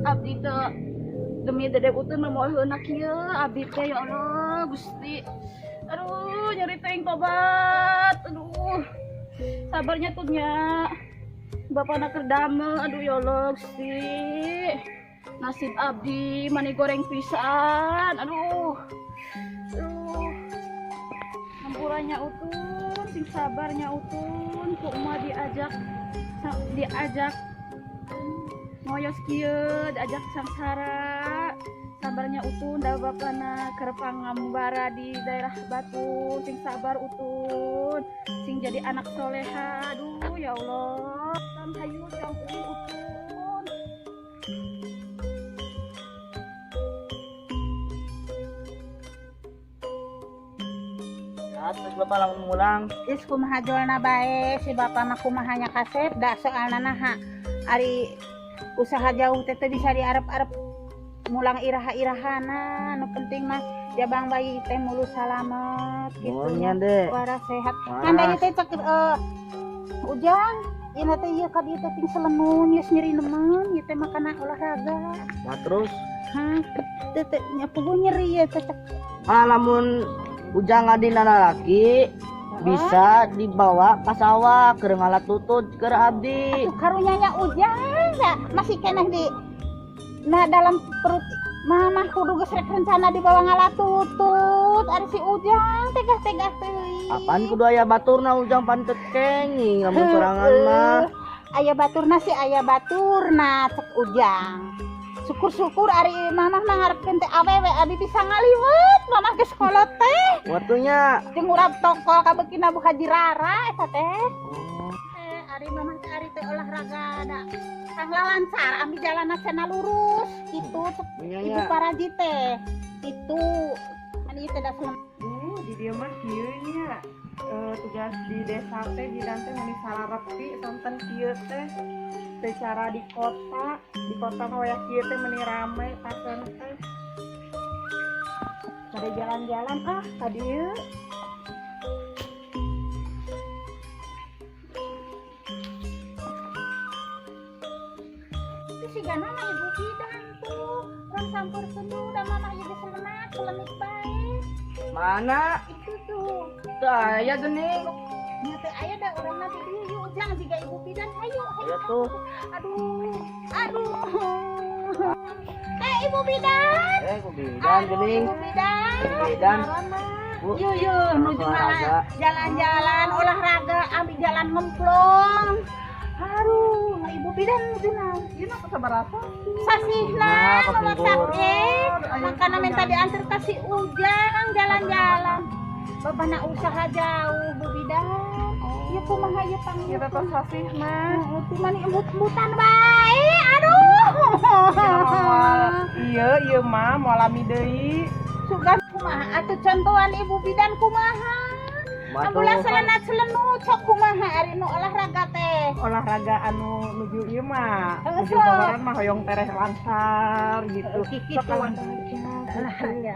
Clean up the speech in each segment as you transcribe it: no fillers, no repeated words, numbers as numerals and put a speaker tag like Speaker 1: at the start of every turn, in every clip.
Speaker 1: Abdi teh demi dedek utun mau heunak kieu abdi teh ya Allah Gusti. Aduh nyeri teuing tobat. Aduh sabarnya tuh nya bapana keur damel. Aduh ya Allah Gusti. Nasib abdi mani goreng pisan. Aduh. Hampurannya utun sing sabarnya utun ku umah diajak ngoyos kieu diajak sangsara sabarnya utun da bapana keur pangambara di daerah Batu sing sabar utun sing jadi anak soleha. Aduh ya Allah tan hayu campuri utun.
Speaker 2: Terus bapak lamun mulang
Speaker 3: Is kumaha jolna bae si bapa mah kumahanya kasep da soalna naha ari usaha jauh teh bisa diarep-arep mulang iraha-irahana. Nu penting mah jabang bayi teh mulu salamet gitu
Speaker 2: nya deh
Speaker 3: waras sehat. Ngan bayi teh cek ujang ieu teh ieu ka dieu teh ting selemun geus nyeri nemen ieu teh makana olahraga.
Speaker 2: nah terus
Speaker 3: Teh teh nyapugu nyeri ieu teh cek.
Speaker 2: lamun ujang adina lalaki bisa dibawa ke sawah keur ngalat tutut keur abdi.
Speaker 3: Karunyanya ujang ya masih keneh di dalam perut mama kudu geus rek rencana dibawa ngalatutut ari si ujang tegah-tegah teuing.
Speaker 2: Apaan kudu aya baturna ujang pan kenging lamun sorangan mah.
Speaker 3: Aya baturna sih aya baturna cek ujang. Syukur-syukur ari mamah mah ngarepkeun teh awewe abi bisa ngaliwet mamah geus kolot teh.
Speaker 2: Waktunya
Speaker 3: Jeung urang tongkol ka beukina Bu Haji Rara eta teh. Ari mamah teh ari teh olahraga da kang lancar ambil jalanna cenah lurus gitu cek Ibu Paraji teh. Itu ani teh da
Speaker 1: Di dieu mah kieu nya tugas di desa teh di teh meni salarepi sonten kieu teh secara di kota mah wayah kieu teh meni rame pasen teh
Speaker 3: ada jalan-jalan ka dieu. Itu si gana mah ibu bidan tuh orang sampur senu da mama ieu geus leunat lenik bae.
Speaker 2: mana
Speaker 3: Itu tuh
Speaker 2: aya geuning
Speaker 3: nya teh aya da urangna di dieu yuk ujang jiga ibu bidan hayu
Speaker 2: aya tuh.
Speaker 3: aduh ibu bidan
Speaker 2: Ku bidan geuning.
Speaker 3: ibu bidan
Speaker 2: Bidan. Bu.
Speaker 3: Yuk nuju
Speaker 2: Olahraga.
Speaker 3: jalan-jalan olahraga ambil jalan ngemplong. Aduh, nah ibu bidan dina.
Speaker 1: ieu mah sabaraha
Speaker 3: Sasihna
Speaker 2: Nah,
Speaker 3: mama
Speaker 2: kepinggur.
Speaker 3: sakit. Makana minta diantar ka si Ujang jalan-jalan. Bapana usaha jauh bu bidan. Ieu kumaha ieu pang
Speaker 1: ieu teh sasih mah
Speaker 3: Itu mani embut-embutan bae. Aduh.
Speaker 1: ieu mah moal lami deui.
Speaker 3: Sugan kumaha atuh contohan ibu bidan kumaha? Ambula selenat selenut sok kumaha ari nu olahraga teh.
Speaker 1: Olahraga anu nuju ieu mah nuju
Speaker 3: Sok.
Speaker 1: kabaran mah hoyong tereh lancar gitu. Sok
Speaker 3: Olahraga.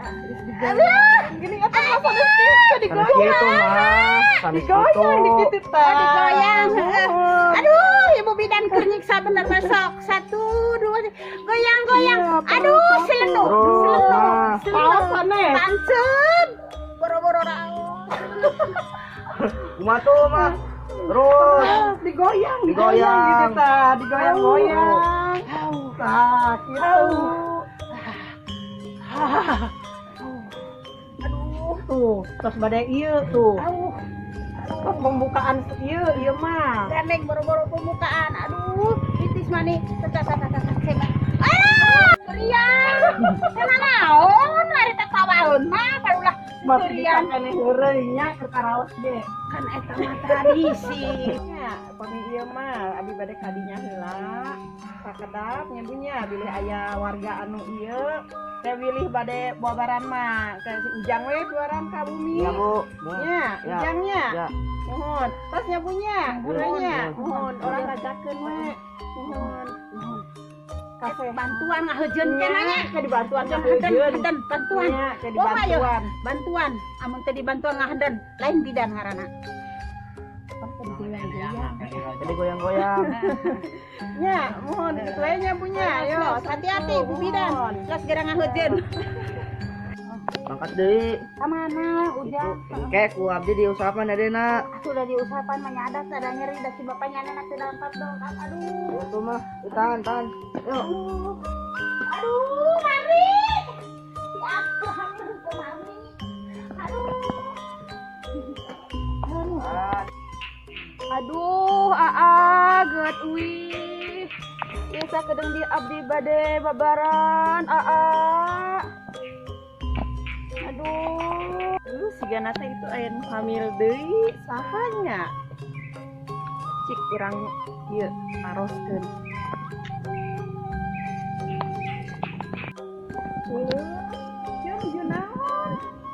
Speaker 1: gini apa masa dikit
Speaker 2: Karena kitu mah sanes
Speaker 1: digoyang
Speaker 2: kitu.
Speaker 1: dikit teh.
Speaker 3: Digoyang. Aduh, ibu bidan keur nyiksa bener besok. 1 2 goyang-goyang. Aduh, selenut.
Speaker 2: Terus,
Speaker 1: Paus aneh.
Speaker 3: Pancen. Boro-boro raos.
Speaker 2: Kumaha tuh mah. Terus
Speaker 1: Digoyang
Speaker 2: Digoyang.
Speaker 1: gitu tah, digoyang-goyang. Tah, gitu.
Speaker 3: Aduh,
Speaker 1: Tuh, tos badai ieu tuh.
Speaker 3: Pas pembukaan ieu mah. Gandeng boro-boro pembukaan. Aduh, titis mani. Rian. Kenapa naon? Lari teh kawaeun mah barulah Rian kene heureunya ke karaos ge. Kan eta mah tradisi.
Speaker 4: Ya, pami ieu mah abi bade kadinya heula. Sakedap nyabunya bilih aya warga anu ieu teh wilih bade buabaran mah. Teh si Ujang we buaran ka bumi.
Speaker 2: Ya Bu.
Speaker 4: Ya,
Speaker 2: Ya.
Speaker 4: Ujangnya.
Speaker 2: Ya.
Speaker 4: Mohon. Tas nyabunya, urangnya.
Speaker 2: Ya.
Speaker 4: Mohon orang ngajakeun we. Mohon. Kasih
Speaker 3: Bantuan ngaheujeun teh nanya.
Speaker 4: ke dibantuan ka
Speaker 3: Haden bantuan.
Speaker 4: Ya, ke
Speaker 3: Oh, ayo.
Speaker 4: dibantuan.
Speaker 3: Bantuan. Amun teh dibantuan ngahaden, lain bidan ngaranna.
Speaker 2: Jadi goyang-goyang.
Speaker 4: Ya, mohon kitu we nyabunya. Ayo,
Speaker 3: Hati-hati Bu Bidan. Geus geura ngaheujeun.
Speaker 2: Mangkat deui.
Speaker 3: Ka mana? Ujang.
Speaker 2: Engke ku abdi diusahapan adena.
Speaker 3: Sudah diusahakan menyadat ada nyeri da si bapaknya anak teu dalam dong. Aduh.
Speaker 2: Itu mah, tahan. Yuk.
Speaker 3: Aduh, Mari. Ya aku hamil ke Mari.
Speaker 1: Aduh, aa, geut wih. Biasa kedeng di abdi bade babaran, aa. Aduh.
Speaker 4: Sigana teh itu aya nu hamil deui sahanya. Cik urang ieu aroskeun.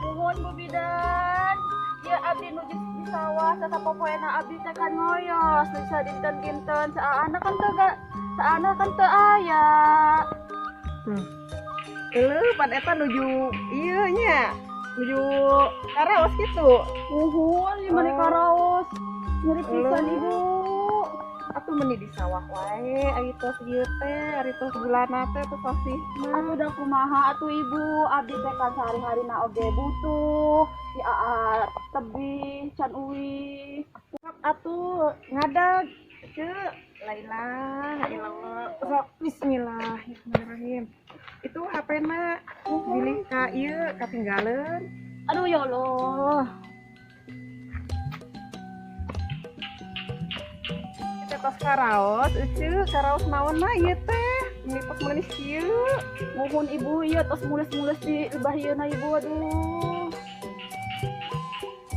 Speaker 1: Nuhun Bu Bidan. Ya abdi nuju di sawah tata popoena abdi teh kan ngoyos, bisa dinten-dinten saana kan teu aya.
Speaker 4: Pan eta nuju ieu nya. Nuju karaos kitu.
Speaker 1: Nuhun ieu mah di karaos. Nyeri pisan Ibu.
Speaker 4: Atuh meni di sawah wae, ari tos ieu teh, ari tos gulana teh tos sasih.
Speaker 1: Atuh da kumaha atuh Ibu, abdi teh kan sehari-harina oge butuh. Si aa tebih can uwi.
Speaker 4: Atuh ngadag ceuk. La ilaha illallah. Sok bismillahirrahmanirrahim. Itu HP-na bilih ka ieu katinggaleun.
Speaker 1: Aduh ya Allah.
Speaker 4: Tos karaos, karaos naon mah ieu teh? Melipos meulis kieu.
Speaker 1: Nuhun Ibu, ieu tos mules-mules di lebah ieuna Ibu, aduh.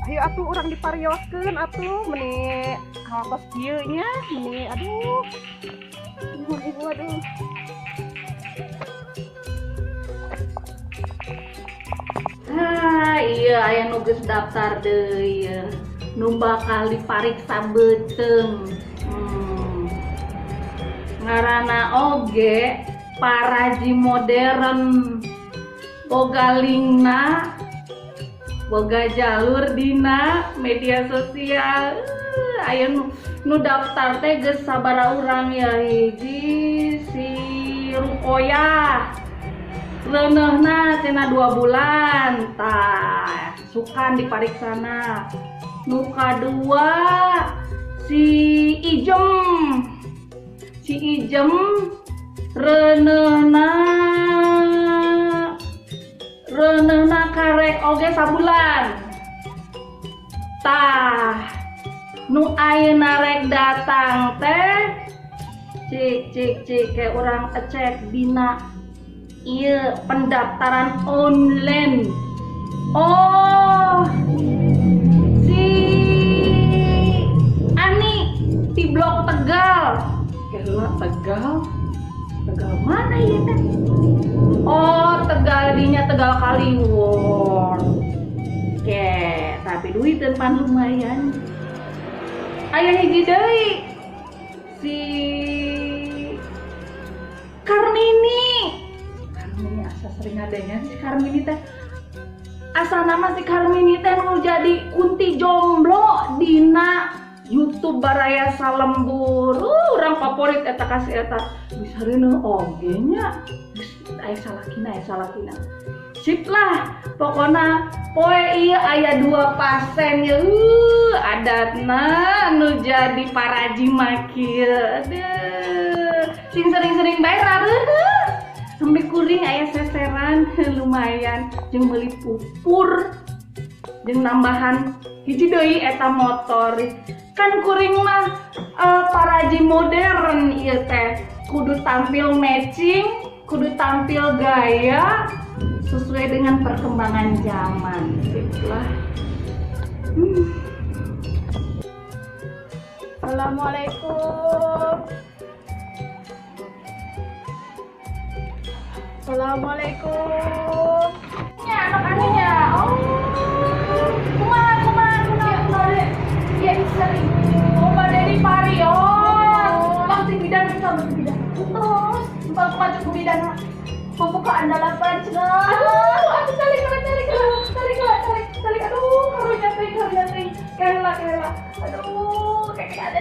Speaker 4: Ayo atuh urang diparioskeun atuh meni halatos kieu nya, meni aduh.
Speaker 1: Nuhun Ibu, aduh. Iya aya nu geus daftar deui ieu. Nu bakal dipariksa beuteung. Ngaranna oge paraji modern. Boga linkna, boga jalur dina media sosial. Aya nu daftar teh geus sabaraha urang ya, hiji si Rukoyah. Leuneuhna cenah 2 bulan, tah sukan dipariksana. Nu kadua si Ijem. Si Ijem reuneuhna karek oge sabulan. Tah nu ayeuna rek datang teh cik kayak urang cek dina ieu pendaftaran online. Oh, si Ani di blok Tegal. Keula Tegal mana ieu teh? Oh, Tegal dinya Tegal Kaliwon. Oke, tapi duit pan lumayan. Aya hiji deui si Karmini asa sering adanya si Karmini teh. Asa nama si Karmini teh nu jadi kunti jomblo dina YouTube Baraya Salembur. Urang favorit eta kasih eta. Bisa reuneuh oge nya. Aya salakina. Sip lah. Pokona poe ieu aya 2 pasien ya. Adatna nu jadi paraji mah kieu. Aduh. Sing sering-sering bae rareuneuh. Sampai kuring aya seseran lumayan jeung meuli pupur jeung nambahan hiji deui eta motor. Kan kuring mah paraji modern ieu teh. Kudu tampil matching, kudu tampil gaya sesuai dengan perkembangan zaman. Itulah. Assalamualaikum. Assalamualaikum. Ya, anak-anaknya. Oh. Kumaha deh. Ya, sering. Oh, Mbak Dedi Pari. Oh. Bang si bidan kita bidan. Terus, Mbak maju ke bidan. Pembukaan dalapan cenah. Aduh, tarik. Aduh, karunya teh. Kela. Aduh, kayak ada.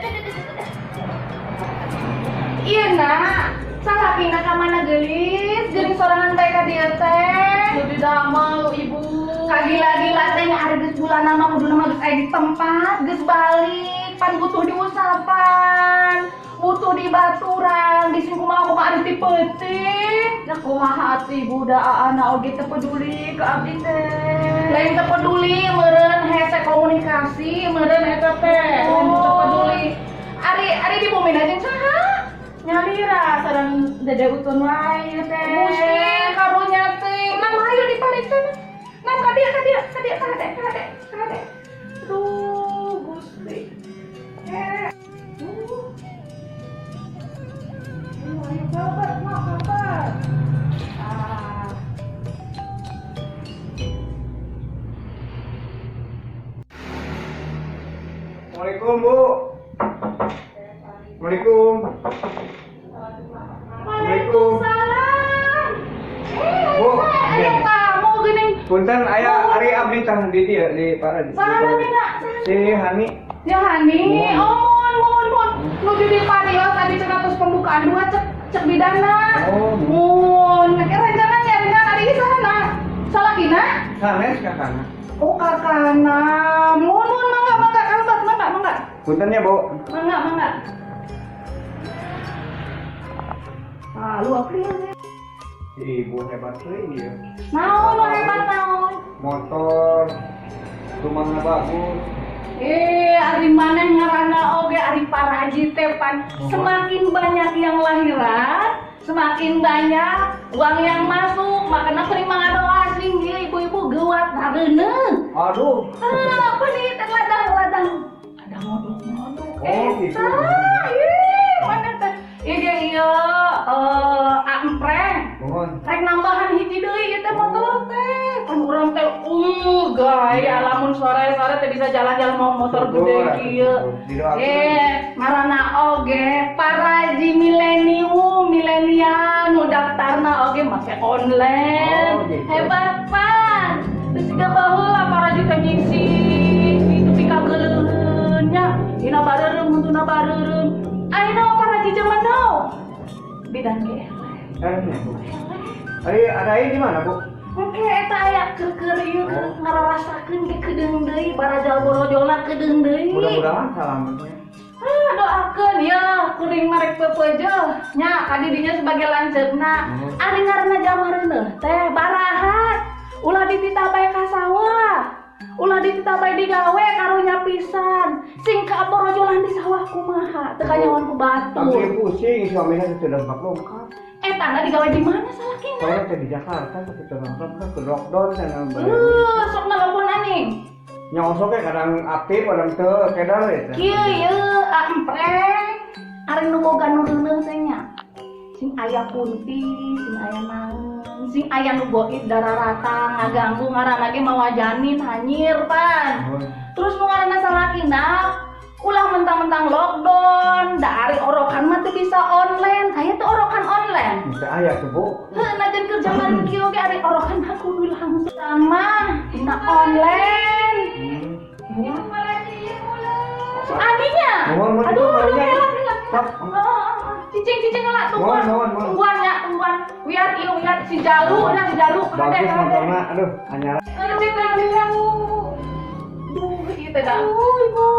Speaker 1: Iya, Nak. Salah pindah ka mana geulis, geuning sorangan bae ka dieu teh. Lebih damel Ibu. Kagila-gila teh ari geus bulanna mah kuduna mah geus aya di tempat, geus balik, pan butuh diusapan, butuh dibaturan, di sing kumaha ari ti peuting. Da kumaha atuh Ibu da aana oge teu peduli ka abdi teh. Lain teu peduli meureun hese komunikasi, meureun eta teh. Lain teu peduli. Ari di bumi jeung saha? Nyalira sareng dede utun wae teh. Musti karunya teh. Mang hayu diparikeun. Nam ka dia. Aduh, Gusti. Ayo kabar.
Speaker 5: Assalamualaikum, Bu. Assalamualaikum.
Speaker 1: Waalaikumsalam.
Speaker 5: Bu,
Speaker 1: Aya tamu geuning.
Speaker 5: punten aya ari abdi tah di dieu di para di.
Speaker 1: Saha mina?
Speaker 5: Si Hani.
Speaker 1: Ya Hani, mohon. Nuju di parios tadi cenah tos pembukaan dua cek bidana.
Speaker 5: Oh,
Speaker 1: Mun, rencananya ari sana. Salakina?
Speaker 5: sanes kakana.
Speaker 1: Oh kakana. Mohon mangga kalbat.
Speaker 5: Punten ya, Bu.
Speaker 1: Mangga. Lu apa ya?
Speaker 5: Ibu hebat euy ieu.
Speaker 1: Naon lu hebat naon?
Speaker 5: Motor rumahna bagus.
Speaker 1: Ari maneh ngaranna oge ari paraji teh pan. Semakin banyak yang lahiran, semakin banyak uang yang masuk. Makanya terima doa asing dia ibu-ibu geuat hareuneuh.
Speaker 5: Aduh.
Speaker 1: Apa nih teh ladang. Ada modok-modok.
Speaker 5: Gitu.
Speaker 1: Mana teh? Iya, ampreng.
Speaker 5: Mohon.
Speaker 1: Rek nambahan hiji deui ieu teh motor teh. Kan urang teh gaya lamun sore-sore teh bisa jalan-jalan mau motor gede kieu. Ngaranna oge paraji milenial nu daftarna oge make online.
Speaker 5: Oh, gitu.
Speaker 1: Hebat pan. Terus juga baheula paraji teh ngisi itu pikageuleunya. Dina bareureum muntuna bareureum. Ayeuna paraji zaman now. Bidan ge.
Speaker 5: Bu. Ada di mana, Bu?
Speaker 1: Oke, eta aya keur ieu ngararasakeun ge kedeung deui, barajal borojolna kedeung deui.
Speaker 5: Mudah-mudahan salamet.
Speaker 1: Doakeun ya, kuring marek pepeujeuh nya ka didinya sebagai lanceukna. Ari ngaranna jamareuneuh teh barahat. Ulah dititah bae ka sawah. Ulah dititah bae digawe karunya pisan. Sing ka borojolan di sawah kumaha? Teu kanyawan ku batu.
Speaker 5: Abdi pusing suamina sudah lengkap.
Speaker 1: Eta na digawe di mana salakina?
Speaker 5: Soalnya teh di Jakarta tapi lengkap kan ke lockdown sana.
Speaker 1: Sok nelpon aning.
Speaker 5: Nyosok kadang aktif kadang teu kedar eta.
Speaker 1: Kieu yeuh ampreng. Ari nu boga nu reuneuh teh nya. Sing aya kunti, sing aya naon, sing aya nu goib dararata ngaganggu ngaranna ge mawajanin hanyir pan. Terus nu ngaranna salakina ulah mentang-mentang lockdown, da ari orokan mah teu bisa online. Aya teh orokan online.
Speaker 5: Bisa aya tuh, Bu.
Speaker 1: Heuh najan keur zaman kieu ge ari orokan mah kudu langsung sama dina online. Adinya.
Speaker 5: Mohon,
Speaker 1: Aduh,
Speaker 5: mohon.
Speaker 1: gelap. Cicing lah
Speaker 5: Mohon.
Speaker 1: tungguan. Wiat si Jalu.
Speaker 5: Bagus motorna, aduh, anyar.
Speaker 1: Ieu teh dah. Ibu.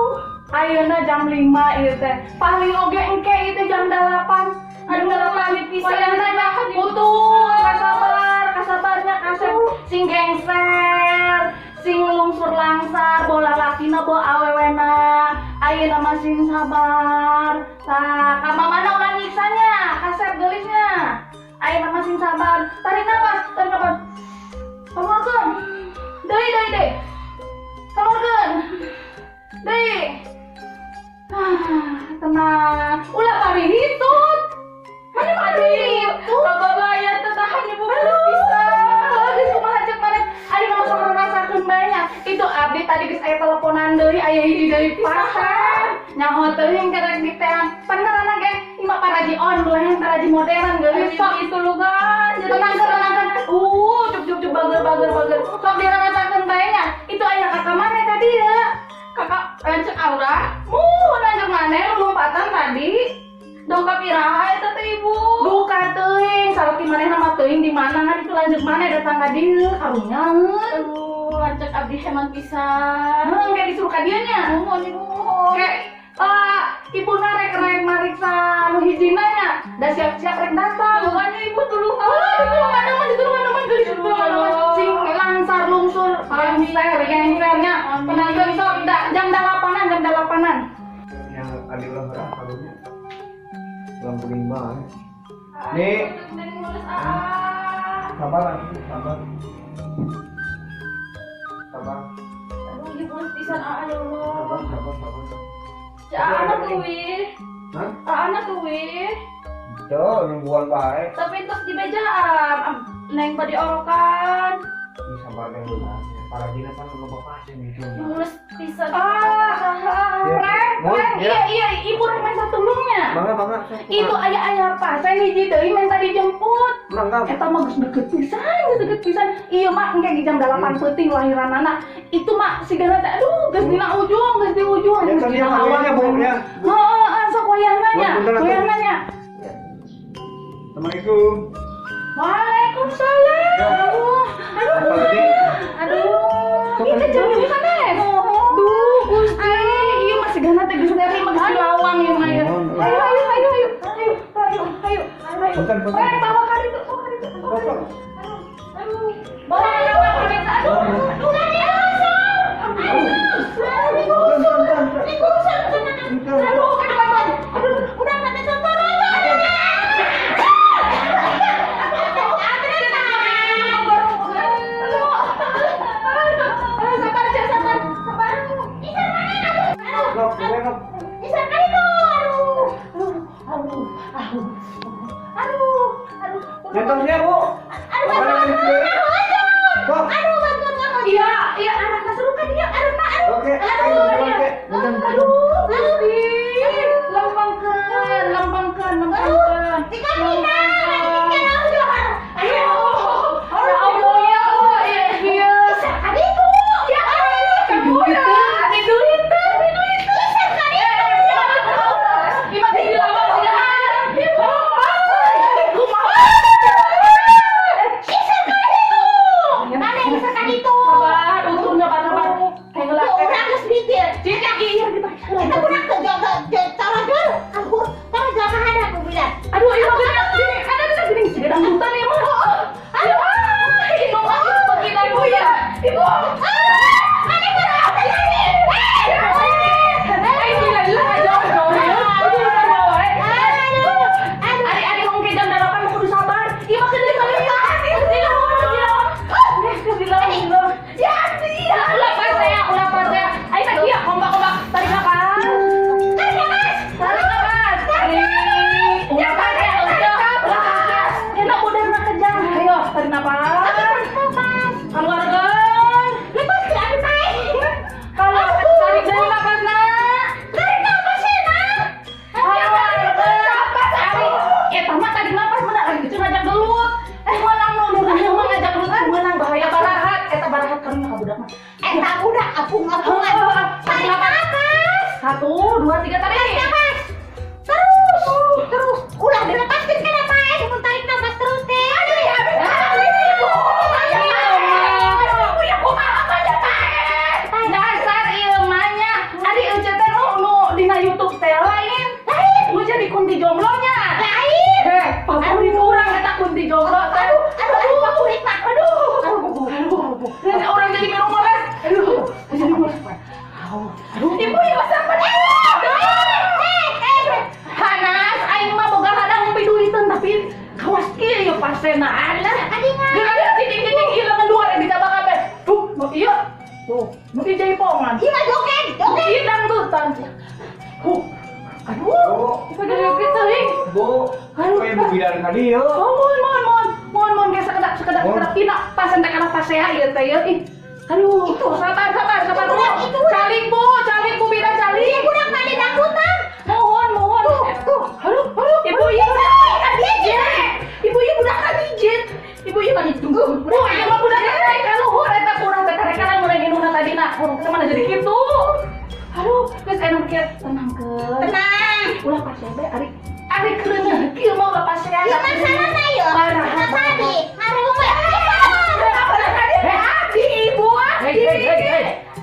Speaker 1: Ayeuna jam 5 ieu teh. Paling oge engke ieu teh jam 8. Aduh, pamit pisan. Wayahna putus, kasabarnya kasep sing gengser, sing lungsur langsar, bola laki na po awewena. Ayeuna masing sabar. Tah, ka mamana ulah nyiksanya, kasep gelisnya. Ayeuna masing sabar. Tarik nafas, tarik nafas. Keluarkan. Deui. Keluarkan. Deui. Tenang. Ulah bari hitut. Mana bari hitut? Babaya teh tahan ibu bisa. Geus kumaha cek maneh? Ari mah sok rasakeun banyak. Itu abdi tadi geus aya teleponan deui, aya hiji deui pasar. Nyaho teuing karek diteang. Paneranna ge imah paraji online, paraji modern geus sok itu lugan. Tenang. Cuk bager. Sok dirasakeun bae nya. Itu aya kakak maneh tadi ya. Kakak lanjut aura. Lanjut maneh lompatan tadi. Dongkap iraha eta teh ibu. Duka teuing, salaki manehna mah teuing di mana kan itu lanjut maneh datang ka dieu karunya. Aduh, lanjut abdi heman pisan. Kayak disuruh ka dieu nya. Nuhun ibu. Kayak ibu rek mariksa nu hijina nya. Da siap-siap rek datang. Makanya ibu tuluh. Ditulungan gelis ditulungan. Sing langsar lungsur, gengsernya. Penangkeun sok jam 8-an.
Speaker 5: Yang adik ulang berapa kalungnya? Ulang kuning banget. Nih. Sabar.
Speaker 1: Aduh, ieu mulus pisan ya Allah.
Speaker 5: Sabar.
Speaker 1: Anak tuh wih.
Speaker 5: Hah?
Speaker 1: Anak tuh wih.
Speaker 5: Tuh, nungguan baik.
Speaker 1: Tapi terus di bejaan. Neng badi orokan.
Speaker 5: Ini sabar yang benar. Para dina kan loba pasien gitu.
Speaker 1: Mulus pisan.
Speaker 5: Freng.
Speaker 1: Iya, ibu rek main satulungnya.
Speaker 5: Bangga.
Speaker 1: Itu aya pasien hiji deui main tadi jemput.
Speaker 5: Bangga.
Speaker 1: Eta mah geus deket pisan. Iya mah engke di jam 8 peuting lahiran anak. Itu mah sigana teh aduh geus dina ujung, geus di ujung.
Speaker 5: Ya kan dia hawanya Bu ya.
Speaker 1: Heeh, sok wayah nanya.
Speaker 5: Assalamualaikum.
Speaker 1: Waalaikumsalam. Aduh. Ini jam di sana. Duh, Gusti. Ieu mah sigana teh geus dari mah geus lawang ieu mah. Ayo.
Speaker 5: Punten.
Speaker 1: Bawa ka ditu. Aduh. Bawa ka ditu. Aduh, lagi Aduh, udah mati contoh.
Speaker 5: Nyetongnya Bu.
Speaker 1: Iya, anaknya seru kan dia, anaknya.
Speaker 5: Oke.
Speaker 1: Lambangkan. Aduh, ini ada gini segedang hutan ya, Mas. Aduh, ibu begini ibu ya. Ibu. Ada berapa lagi? Adik mungkin jam 8 kudu sabar. Iya maksud dia kali ya. Ulah pas saya. Ayo lagi ya, kompak. Tarik nafas. Tarik nafas. Keluarkan. Kalau tarik dari nafas nak. Tarik nafas ya nak. Tamat tarik nafas mana lagi itu ngajak gelut. Menang ngajak gelut menang bahaya barahat. Barahat kami mah budak mah.
Speaker 3: Budak apung.
Speaker 1: Tarik nafas. 1, 2, 3 tarik.
Speaker 3: Terus ulah dilepaskan kenapa mau tarik nafas terus teh. Aduh ya
Speaker 1: dasar ilmanya adi euceut teh nu dina YouTube teh lain jadi kunti jomblonya lain favorit urang eta kunti jomblo teh favorit mah aduh orang jadi minum meres jadi meres Dena. Alah, geus cicing-cicing ieu luar di tabak kabeh. Tuh, nu ieu. Tuh, nu di jaipongan.
Speaker 3: Iya joget, joget.
Speaker 1: Di dangdutan. Aduh, kita joget teuing.
Speaker 5: Bu, kayak begidan kali ya.
Speaker 1: Mohon geus sekedap tina pasen teh kana pasea ieu teh ieu. Ih, aduh, sabar dulu. Calik Bu, bidan calik.
Speaker 3: Iya budak mah di dangdutan.
Speaker 1: Mohon. Aduh, ibu ieu Ibu ieu budak kadijit. Ibu ieu mah ditunggu. Bu, ieu mah budak teh kaluhur eta kurang teh karekanan mulai nginuna tadina. Urang mana jadi kitu. Aduh, geus enak kieu tenangkeun.
Speaker 3: Tenang.
Speaker 1: Ulah pasea be ari kereuneuh kieu mah ulah pasea.
Speaker 3: Iya masalahna ieu. Kita tadi ngarung we.
Speaker 1: Di ibu
Speaker 2: Hei.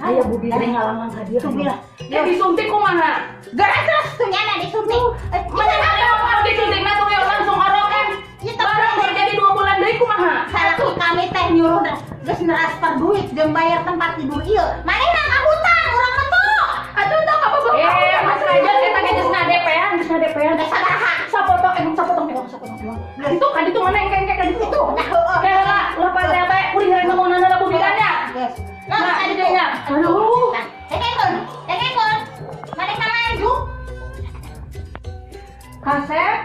Speaker 2: Ayo Bu Bidan ngalang-lang ka dieu.
Speaker 3: Tubilah.
Speaker 1: Ya disuntik kumaha?
Speaker 3: Geus tuh nyana disuntik.
Speaker 1: Mana ada disuntik mah tuh langsung orokan.
Speaker 3: Ieu
Speaker 1: Barang baru jadi 2 bulan deui kumaha?
Speaker 3: salaki kami teh nyuruh geus transfer duit jeung bayar tempat tidur ieu. Manehna ka hutang urang mah tuh.
Speaker 1: Atuh tau apa belum? Mas aja kita geus ngadepean.
Speaker 3: Sabaraha.
Speaker 1: Sapotong Itu mana yang kengkek kan itu? Kayak lah, lepas ya baik. Udah nyari ngomongan ada budikannya.
Speaker 3: Geus.
Speaker 1: Nah, adanya. Aduh.
Speaker 3: Tekekon. Manehna maju.
Speaker 1: Kasep.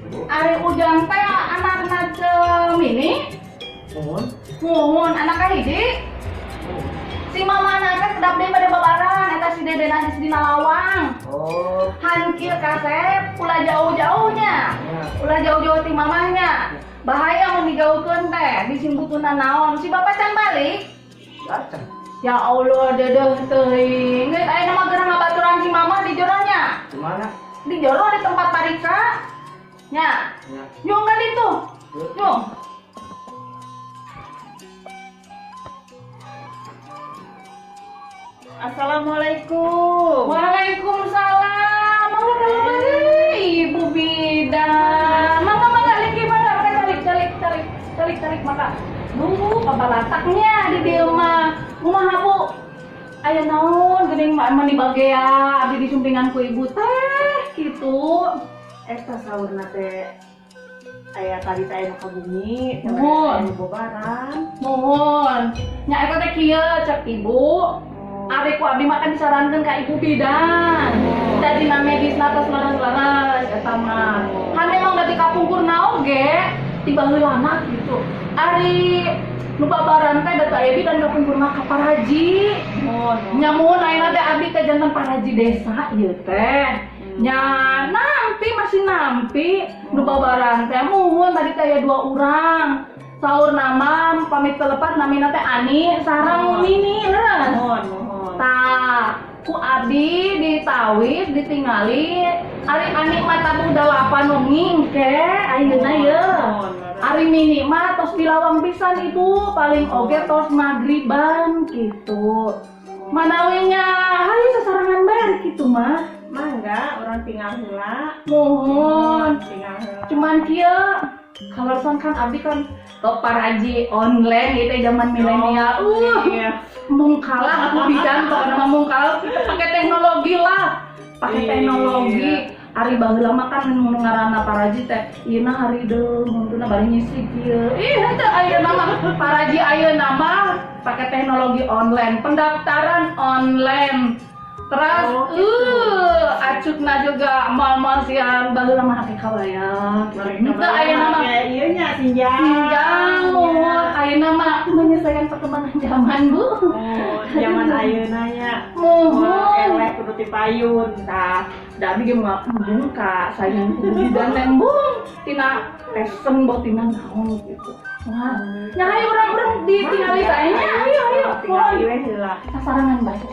Speaker 1: Ari Ujang teh anak-anak Mini. Muhun anak kahiji. Si mama teh sedap deui pada babaran eta si Dedena di dina lawang.
Speaker 2: Oh,
Speaker 1: Hankil Kasep ulah jauh-jauhnya. Ulah jauh-jauh ti mamahnya. Bahaya mun digaulkeun teh, disimbutunan naon. Si bapak can balik.
Speaker 2: datang.
Speaker 1: Ya Allah, dedeh teuing. Geus aya mah gerang ngabaturan si mama di jeronya.
Speaker 2: Di mana?
Speaker 1: Di jero di tempat pariksa. Nya.
Speaker 2: Ya.
Speaker 1: Nyong kan itu. Nyong.
Speaker 4: Assalamualaikum.
Speaker 1: Waalaikumsalam. Mangga Ibu Bidan. Mangga lagi calik maka. Pabalataknya di dieu mah. Kumaha Bu? Aya naon geuning mah di bagea abdi disumpingan ku ibu teh kitu.
Speaker 4: Eta saurna teh aya tadi teh anu ka bumi,
Speaker 1: Mohon.
Speaker 4: anu bobaran.
Speaker 1: Mohon. Nya eta teh kieu cek Ibu. Ari ku abdi makan disarankeun ka Ibu Bidan. Dadina medisna tos laras-laras eta mah. Kan memang da dikapungkurna oge tiba heulana gitu. Ari nu babaran teh da aya bidan kapungkurna ka Paraji. Nyamun ayeuna teh abdi teh janten Paraji desa ieu teh. Nya masih nampi nu babaran teh muhun tadi teh aya 2 urang. Saur nama pamit telepat namina teh Ani sareng Mini leres.
Speaker 4: Mohon.
Speaker 1: Tah, ku abdi ditawis ditingali ari Ani mah tabung 8 ngingke ayeuna yeu. Ari Mini mah tos dilawang pisan Ibu, paling oge tos magriban gitu. Manawinya hayu sasarangan bayar kitu mah.
Speaker 4: Mangga orang tinggal heula.
Speaker 1: Mohon.
Speaker 4: Tinggal heula.
Speaker 1: Cuman kieu kalasan kan abdi kan tok Paraji online gitu zaman milenial.
Speaker 4: Iya.
Speaker 1: Mungkalah aku bidan tok nama mungkal kita pakai teknologi lah. Pakai teknologi. Ari baheula mah kan mun ngaranna Paraji teh ieu hari deung muntuna bari ngisi kieu. Ih eta ayeuna mah Paraji ayeuna mah pakai teknologi online, pendaftaran online. Terus acukna juga mal-mal sian baheula mah hake kabayang. Itu ayeuna mah
Speaker 4: ieu nya sinjang.
Speaker 1: sinjang mohon ayeuna mah menyesuaikan perkembangan zaman Bu.
Speaker 4: Zaman ayeuna nya.
Speaker 1: Mohon
Speaker 4: Eleh kudu dipayun tah.
Speaker 1: da abdi ge mah embung ka sayang ku bidan nembung tina pesen bo tina naon gitu. Wah, nya hayu urang-urang ditingali bae nya. Ayo.
Speaker 4: Tinggal ieu heula.
Speaker 1: Sasarangan bae.